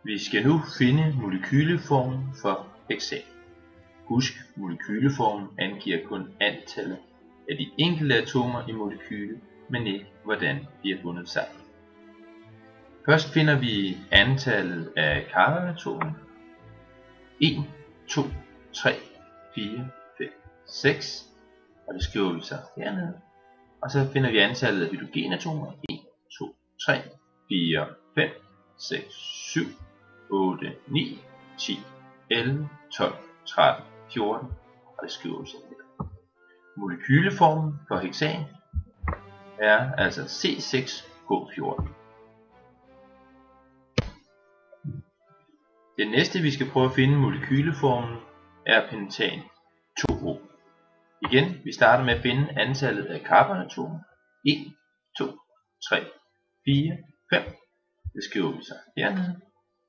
Vi skal nu finde molekyleformen for hexan. Husk, molekyleformen angiver kun antallet af de enkelte atomer i molekylet, men ikke hvordan de er bundet sammen. Først finder vi antallet af carbonatomer. 1, 2, 3, 4, 5, 6. Og det skriver vi så hernede. Og så finder vi antallet af hydrogenatomer. 1, 2, 3, 4, 5, 6, 7, 8, 9, 10, 11, 12, 13, 14. Og det skriver vi så her. Molekyleformen for hexan er altså C6H14. Det næste vi skal prøve at finde molekyleformen er pentan 2O. Igen, vi starter med at finde antallet af carbonatomer. 1, 2, 3, 4, 5. Det skriver vi så hernede.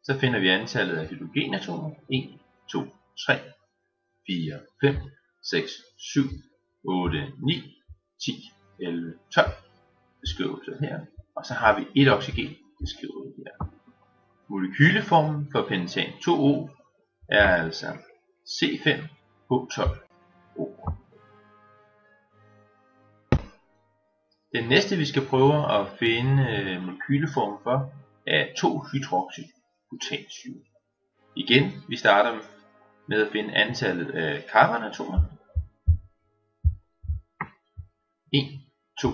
Så finder vi antallet af hydrogenatomer. 1, 2, 3, 4, 5, 6, 7, 8, 9, 10, 11, 12. Det skriver vi så her. Og så har vi et oxygen. Det skriver vi her. Molekyleformen for pentan 2O er altså C5H12O. Den næste vi skal prøve at finde molekyleformen for er 2-hydroxybutansyre. Igen, vi starter med at finde antallet af carbonatomer. 1, 2,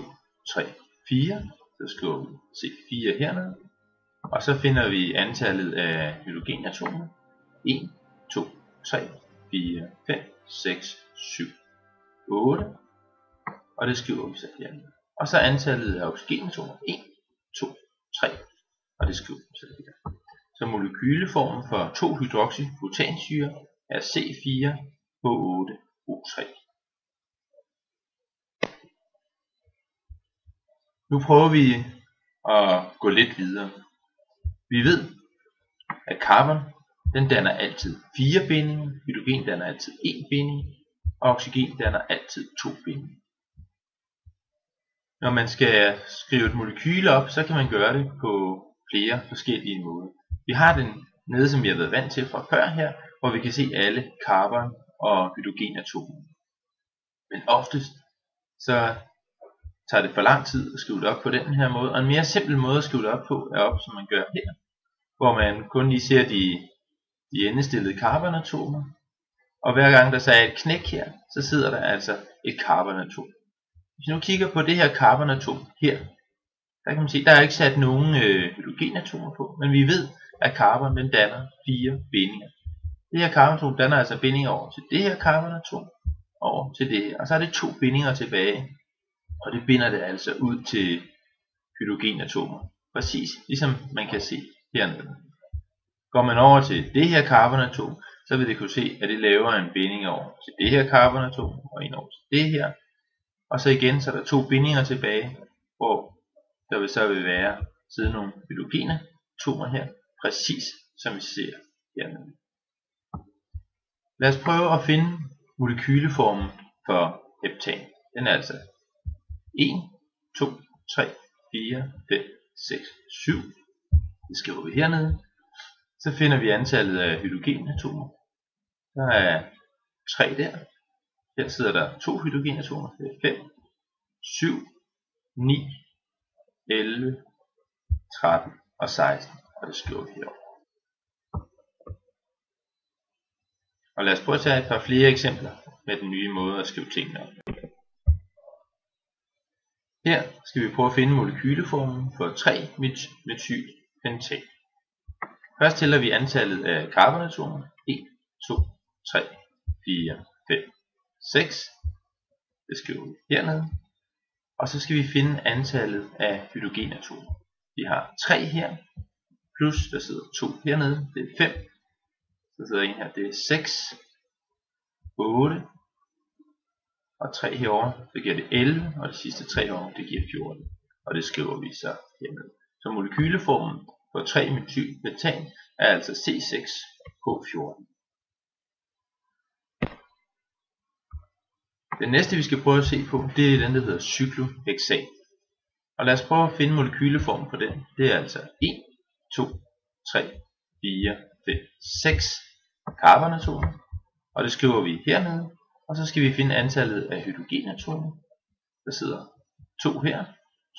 3, 4. Så skriver vi C4 hernede. Og så finder vi antallet af hydrogenatomer. 1, 2, 3, 4, 5, 6, 7, 8. Og det skriver vi så hernede. Og så antallet af oxygenatomer. 1, 2, 3. Og det skriver vi så her. Så molekyleformen for 2-hydroxybutansyre er C4H8O3. Nu prøver vi at gå lidt videre. Vi ved, at carbon den danner altid 4 bindinger, hydrogen danner altid 1 binding, og oxygen danner altid 2 bindinger. Når man skal skrive et molekyle op, så kan man gøre det på flere forskellige måder. Vi har den nede, som vi har været vant til fra før her, hvor vi kan se alle carbon- og hydrogenatomer. Men oftest så tager det for lang tid at skrive det op på den her måde, og en mere simpel måde at skrive det op på er op, som man gør her, hvor man kun lige ser de endestillede carbonatomer, og hver gang der så er et knæk her, så sidder der altså et carbonatom. Hvis vi nu kigger på det her carbonatom her, der kan man se, der er ikke sat nogen hydrogenatomer på, men vi ved, at carbon den danner 4 bindinger. Det her carbonatom danner altså bindinger over til det her carbonatom, over til det her, og så er det 2 bindinger tilbage, og det binder det altså ud til hydrogenatomer, præcis ligesom man kan se hernede. Går man over til det her carbonatom, så vil det kunne se, at det laver en binding over til det her carbonatom, og en over til det her, og så igen så er der 2 bindinger tilbage, hvor der vil så være sidde nogle hydrogenatomer her, præcis som vi ser hernede. Lad os prøve at finde molekyleformen for heptan. Den er altså 1, 2, 3, 4, 5, 6, 7. Det skriver vi hernede. Så finder vi antallet af hydrogenatomer. Der er 3 der. Her sidder der 2 hydrogenatomer. Det er 5, 7, 9, 11, 13 og 16. Og det skriver vi herovre. Og lad os prøve at tage et par flere eksempler med den nye måde at skrive tingene op. Her skal vi prøve at finde molekyleformen for 3-methylpentan. Først tæller vi antallet af carbonatomer. 1, 2, 3, 4, 5, 6. Det skriver vi hernede. Og så skal vi finde antallet af hydrogenatomer. Vi har 3 her, plus der sidder 2 hernede, det er 5. Så sidder en her, det er 6, 8. Og 3 herovre, så giver det 11, og det sidste 3 herovre, det giver 14. Og det skriver vi så hernede. Så molekyleformen for 3-methylpentan er altså C6H14. Den næste vi skal prøve at se på, det er den der hedder cyklohexan. Og lad os prøve at finde molekyleformen på den. Det er altså 1, 2, 3, 4, 5, 6 carbonatomer, og det skriver vi hernede, og så skal vi finde antallet af hydrogenatomer. Der sidder 2 her,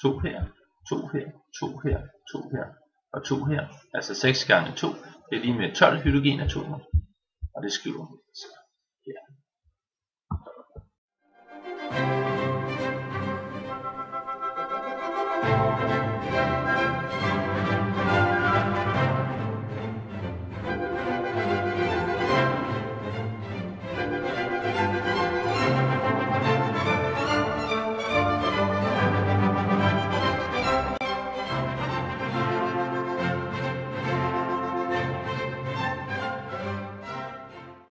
2 her, 2 her, 2 her, 2 her og 2 her, altså 6 gange 2, det er lige med 12 hydrogenatomer, og det skriver vi så her.